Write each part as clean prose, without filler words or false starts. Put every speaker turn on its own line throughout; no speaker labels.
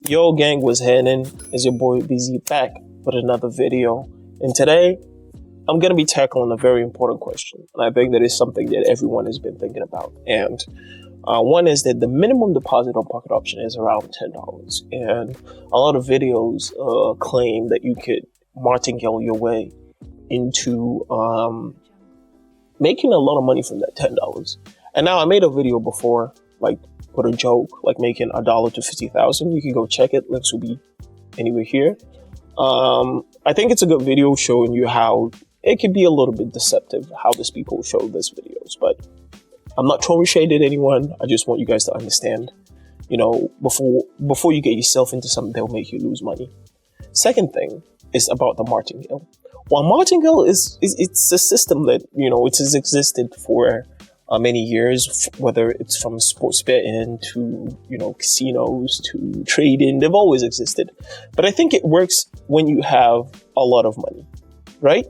Yo gang, what's happening? It's your boy BZ back with another video. And today, I'm going to be tackling a very important question. And I think that is something that everyone has been thinking about. And one is that the minimum deposit on Pocket Option is around $10. And a lot of videos claim that you could martingale your way into making a lot of money from that $10. And now I made a video before, like, with a joke, like making $1 to 50,000. You can go check it. Links will be anywhere here. I think it's a good video showing you how it can be a little bit deceptive how these people show these videos. But I'm not throwing shade at anyone. I just want you guys to understand, you know, before you get yourself into something that will make you lose money. Second thing is about the Martingale. While Martingale it's a system that, you know, it has existed for many years, whether it's from sports betting to, you know, casinos to trading, they've always existed. But I think it works when you have a lot of money, right?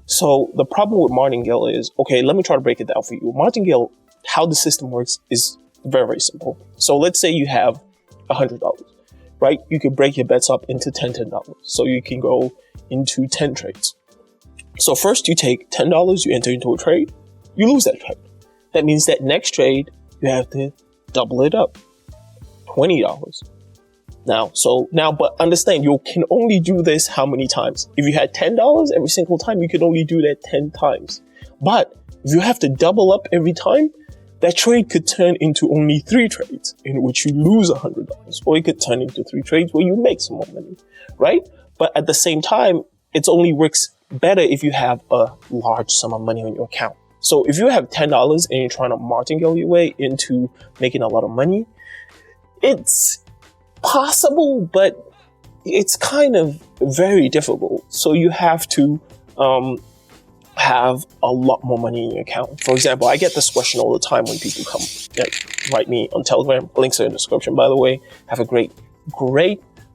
So the problem with Martingale is, okay, let me try to break it down for you. Martingale, how the system works is very, very simple. So let's say you have $100, right? You could break your bets up into $10. So you can go into 10 trades. So first you take $10, you enter into a trade, you lose that trade. That means that next trade, you have to double it up, $20. But understand, you can only do this how many times? If you had $10 every single time, you can only do that 10 times. But if you have to double up every time, that trade could turn into only 3 trades in which you lose $100, or it could turn into 3 trades where you make some more money, right? But at the same time, it only works better if you have a large sum of money on your account. So if you have $10 and you're trying to martingale your way into making a lot of money, it's possible, but it's kind of very difficult. So you have to have a lot more money in your account. For example, I get this question all the time when people come write me on Telegram. Links are in the description, by the way. Have a great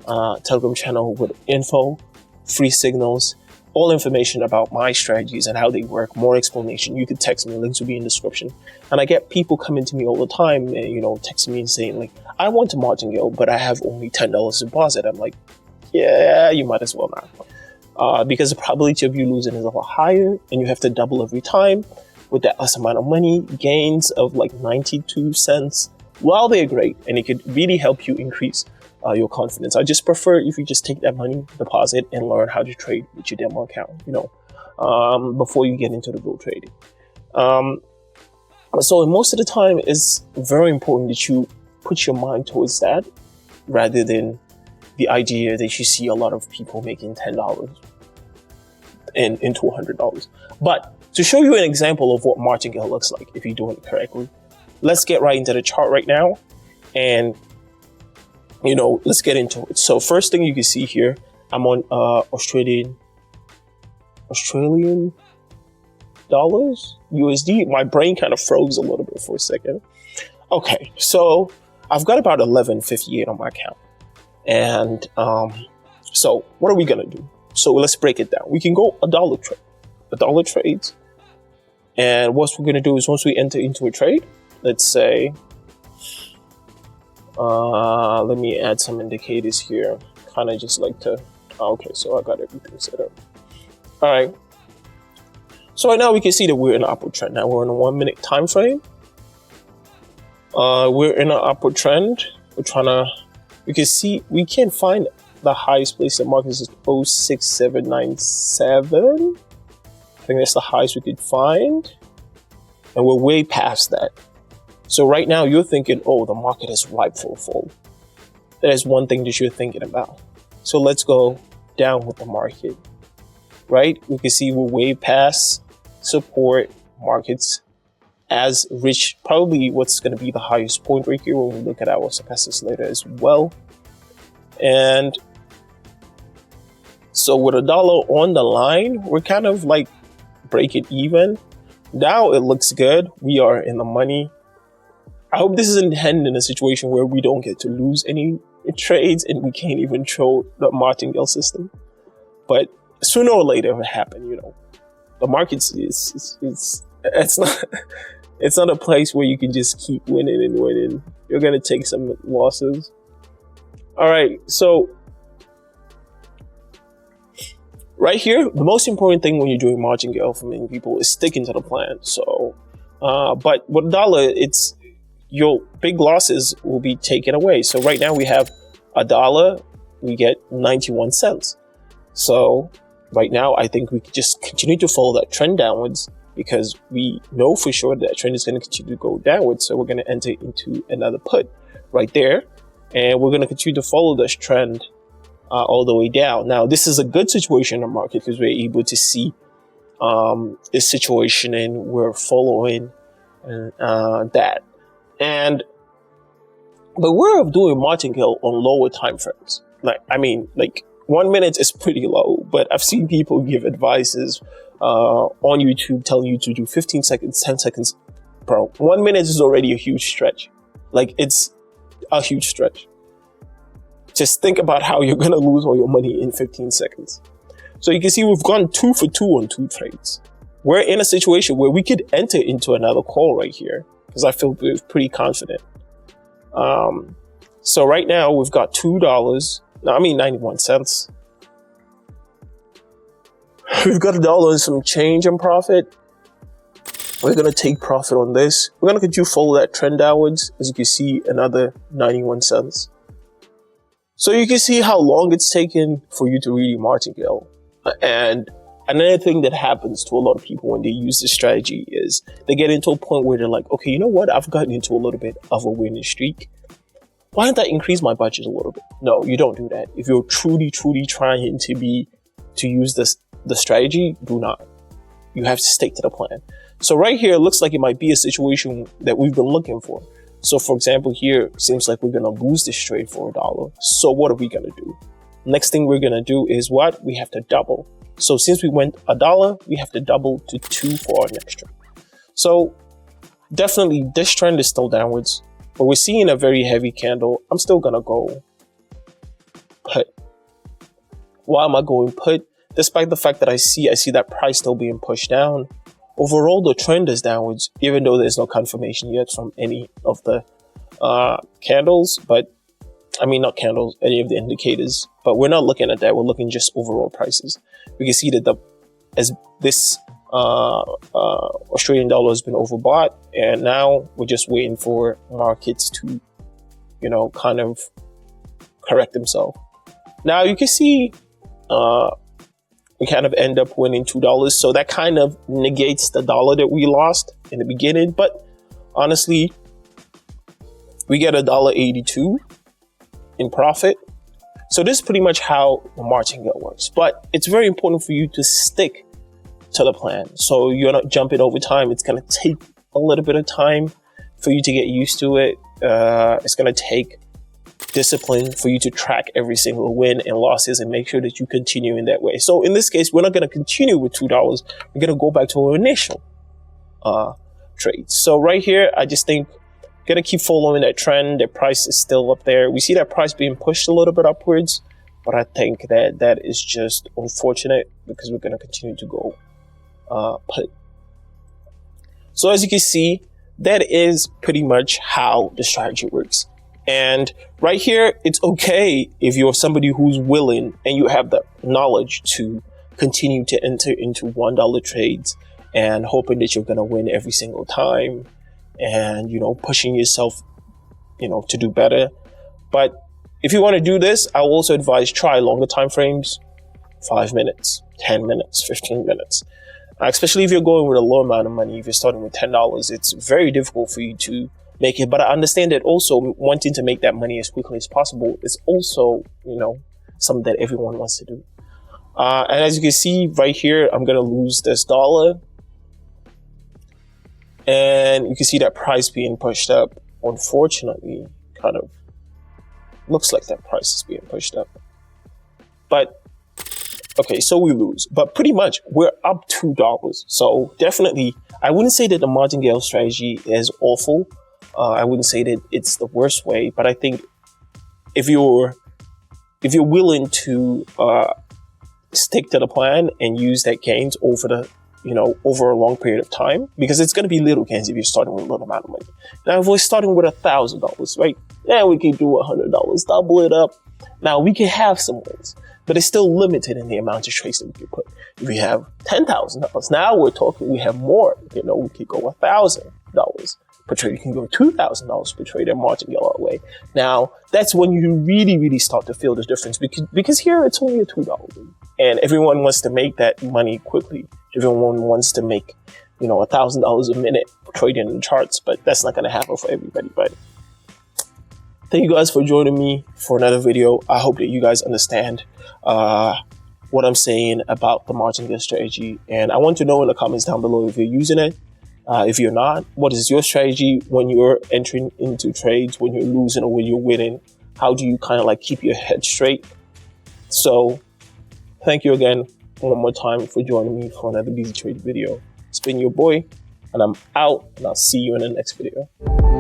Telegram channel with info, free signals, all information about my strategies and how they work, more explanation. You could text me, links will be in the description. And I get people coming to me all the time, and, you know, texting me and saying, like, I want to martingale, but I have only $10 deposit. I'm like, yeah, you might as well not. Because the probability of you losing is a lot higher, and you have to double every time with that less amount of money. Gains of like 92 cents, while they're great, and it could really help you increase your confidence. I just prefer if you just take that money, deposit, and learn how to trade with your demo account, you know, before you get into the real trading. So most of the time, it's very important that you put your mind towards that rather than the idea that you see a lot of people making $10 into $100. But to show you an example of what Martingale looks like if you're doing it correctly, let's get right into the chart right now, and you know, let's get into it. So first thing you can see here, I'm on Australian dollars, USD. My brain kind of froze a little bit for a second. Okay, so I've got about 1158 on my account. And so what are we gonna do? So let's break it down. We can go a dollar trades. And what we're gonna do is once we enter into a trade, let's say, let me add some indicators here. Kind of just like to, okay, so I got everything set up. All right. So right now we can see that we're in an upward trend. Now we're in a 1 minute time frame. We're in an upward trend. We're trying to, you can see, we can't find the highest place that market is 06797. I think that's the highest we could find. And we're way past that. So right now you're thinking, oh, the market is ripe for a fall. That is one thing that you're thinking about. So let's go down with the market, right? We can see we're way past support. Markets as reached probably what's going to be the highest point right here when we look at our stochastics later as well. And so with $1 on the line, we're kind of like break it even. Now it looks good. We are in the money. I hope this isn't ending in a situation where we don't get to lose any trades and we can't even throw the Martingale system. But sooner or later it will happen, you know. The market it's not a place where you can just keep winning and winning. You're gonna take some losses. All right, so right here, the most important thing when you're doing Martingale for many people is sticking to the plan. So, but with $1, it's your big losses will be taken away. So right now we have $1, we get 91 cents. So right now, I think we could just continue to follow that trend downwards because we know for sure that trend is going to continue to go downwards. So we're going to enter into another put right there. And we're going to continue to follow this trend all the way down. Now, this is a good situation in the market because we're able to see this situation and we're following that. But we're doing Martingale on lower time frames. Like 1 minute is pretty low, but I've seen people give advices on YouTube telling you to do 15 seconds, 10 seconds. Bro, 1 minute is already a huge stretch. Like, it's a huge stretch. Just think about how you're going to lose all your money in 15 seconds. So you can see we've gone 2 for 2 on 2 trades. We're in a situation where we could enter into another call right here because I feel pretty confident. So right now we've got $2. 91 cents. We've got $1 and some change in profit. We're going to take profit on this. We're going to continue to follow that trend downwards. As you can see, another 91 cents. So you can see how long it's taken for you to really Martingale. And another thing that happens to a lot of people when they use this strategy is they get into a point where they're like, okay, you know what? I've gotten into a little bit of a winning streak. Why don't I increase my budget a little bit? No, you don't do that. If you're truly trying to use the strategy, do not. You have to stick to the plan. So right here, it looks like it might be a situation that we've been looking for. So for example, here, it seems like we're going to lose this trade for $1. So what are we going to do? Next thing we're going to do is what? We have to double. So since we went $1, we have to double to 2 for our next trade. So definitely this trend is still downwards, but we're seeing a very heavy candle. I'm still going to go put. Why am I going put? Despite the fact that I see that price still being pushed down. Overall, the trend is downwards, even though there's no confirmation yet from any of the candles, but not candles, any of the indicators, but we're not looking at that. We're looking just overall prices. We can see that as this Australian dollar has been overbought, and now we're just waiting for markets to, kind of correct themselves. Now you can see we kind of end up winning $2. So that kind of negates the $1 that we lost in the beginning. But honestly, we get $1.82 in profit. So this is pretty much how the Martingale works. But it's very important for you to stick to the plan. So you're not jumping over time. It's going to take a little bit of time for you to get used to it. It's going to take discipline for you to track every single win and losses and make sure that you continue in that way. So in this case, we're not going to continue with $2. We're going to go back to our initial trade. So right here, I just think going to keep following that trend. The price is still up there. We see that price being pushed a little bit upwards, but I think that is just unfortunate because we're going to continue to go put. So as you can see, that is pretty much how the strategy works. And right here, it's okay if you're somebody who's willing and you have the knowledge to continue to enter into $1 trades and hoping that you're going to win every single time and, pushing yourself, to do better. But if you want to do this, I will also advise try longer time frames, 5 minutes, 10 minutes, 15 minutes. Especially if you're going with a low amount of money, if you're starting with $10, it's very difficult for you to make it. But I understand that also wanting to make that money as quickly as possible is also, something that everyone wants to do. And as you can see right here, I'm going to lose this $1. And you can see that price being pushed up. Unfortunately, kind of looks like that price is being pushed up. But okay, so we lose, but pretty much we're up $2. So definitely, I wouldn't say that the Martingale strategy is awful. I wouldn't say that it's the worst way, but I think if you're willing to stick to the plan and use that gains over a long period of time, because it's going to be little gains if you're starting with a little amount of money. Now, if we're starting with $1,000, right? Yeah, we can do $100, double it up, Now we can have some wins, but it's still limited in the amount of trades that we can put. If we have $10,000, now we're talking, we have more. You know, we could go $1,000 per trade. You can go $2,000 per trade and Martingale our way. Now, that's when you really, really start to feel the difference, because here it's only a $2. And everyone wants to make that money quickly. Everyone wants to make, you know, $1,000 a minute trading in the charts, but that's not going to happen for everybody. But thank you guys for joining me for another video. I hope that you guys understand what I'm saying about the Martingale strategy. And I want to know in the comments down below if you're using it. If you're not, what is your strategy when you're entering into trades, when you're losing or when you're winning? How do you kind of like keep your head straight? So thank you again one more time for joining me for another Busy Trade video. It's been your boy, and I'm out, and I'll see you in the next video.